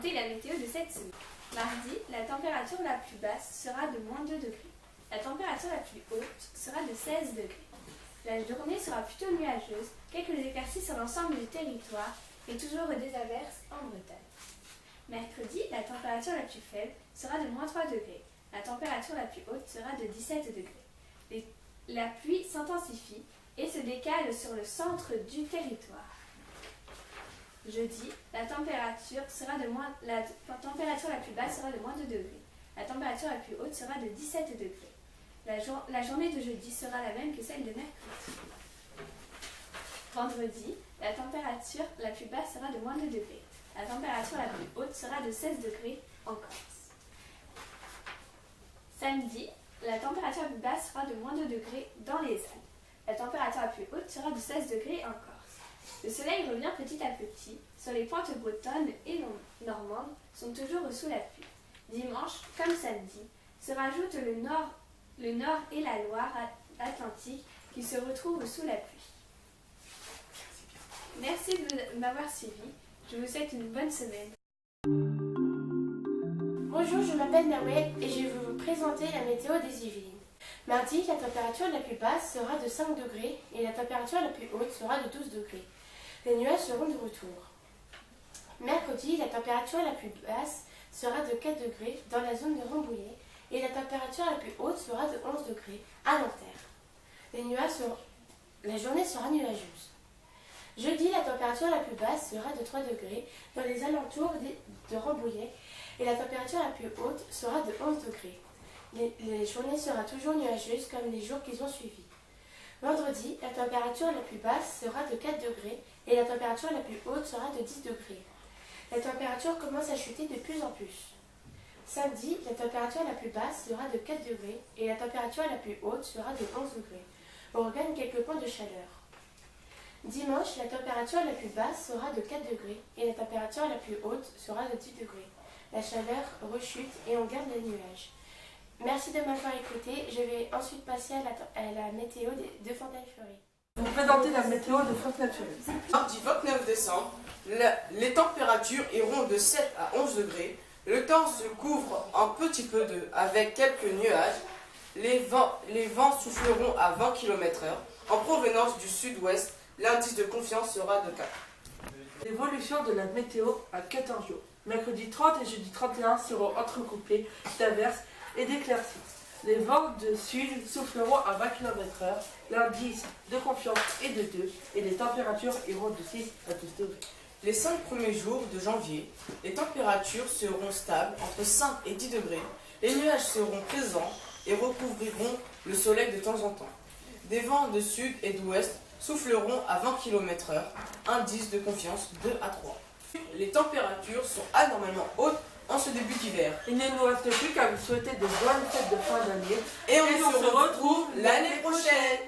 présenter la météo de cette semaine. Mardi, la température la plus basse sera de -2 degrés. La température la plus haute sera de 16 degrés. La journée sera plutôt nuageuse, quelques éclaircies sur l'ensemble du territoire et toujours des averses en Bretagne. Mercredi, la température la plus faible sera de -3 degrés. La température la plus haute sera de 17 degrés. La pluie s'intensifie et se décale sur le centre du territoire. Jeudi, la température la plus basse sera de -2 degrés. La température la plus haute sera de 17 degrés. La journée de jeudi sera la même que celle de mercredi. Vendredi, la température la plus basse sera de -2 degrés. La température la plus haute sera de 16 degrés en Corse. Samedi, la température la plus basse sera de -2 degrés dans les Alpes. La température la plus haute sera de 16 degrés en Corse. Le soleil revient petit à petit sur les pointes bretonnes et normandes sont toujours sous la pluie. Dimanche, comme samedi, se rajoutent le nord et la Loire-Atlantique qui se retrouvent sous la pluie. Merci de m'avoir suivi. Je vous souhaite une bonne semaine. Bonjour, je m'appelle Nawel et je vais vous présenter la météo des Yvelines. Mardi, la température la plus basse sera de 5 degrés et la température la plus haute sera de 12 degrés. Les nuages seront de retour. Mercredi, la température la plus basse sera de 4 degrés dans la zone de Rambouillet et la température la plus haute sera de 11 degrés à Nanterre. La journée sera nuageuse. Jeudi, la température la plus basse sera de 3 degrés dans les alentours de Rambouillet et la température la plus haute sera de 11 degrés. Les journées seront toujours nuageuses comme les jours qui ont suivi. Vendredi, la température la plus basse sera de 4 degrés et la température la plus haute sera de 10 degrés. La température commence à chuter de plus en plus. Samedi, la température la plus basse sera de 4 degrés et la température la plus haute sera de 11 degrés. On regagne quelques points de chaleur. Dimanche, la température la plus basse sera de 4 degrés et la température la plus haute sera de 10 degrés. La chaleur rechute et on garde les nuages. Merci de m'avoir écouté. Je vais ensuite passer à la météo de Fontaine-Fleury. Vous présentez la météo de Fontaine-Fleury. Mardi 29 décembre, les températures iront de 7 à 11 degrés. Le temps se couvre un petit peu avec quelques nuages. Les vents souffleront à 20 km/h. En provenance du sud-ouest, l'indice de confiance sera de 4. L'évolution de la météo à 14 jours. Mercredi 30 et jeudi 31 seront entrecoupés d'averses et d'éclaircies. Les vents de sud souffleront à 20 km/h. L'indice de confiance est de 2 et les températures iront de 6 à 12 degrés. Les 5 premiers jours de janvier, les températures seront stables entre 5 et 10 degrés. Les nuages seront présents et recouvriront le soleil de temps en temps. Des vents de sud et d'ouest souffleront à 20 km/h. Indice de confiance 2 à 3. Les températures sont anormalement hautes en ce début d'hiver. Il ne nous reste plus qu'à vous souhaiter de bonnes fêtes de fin d'année Et on se retrouve l'année prochaine.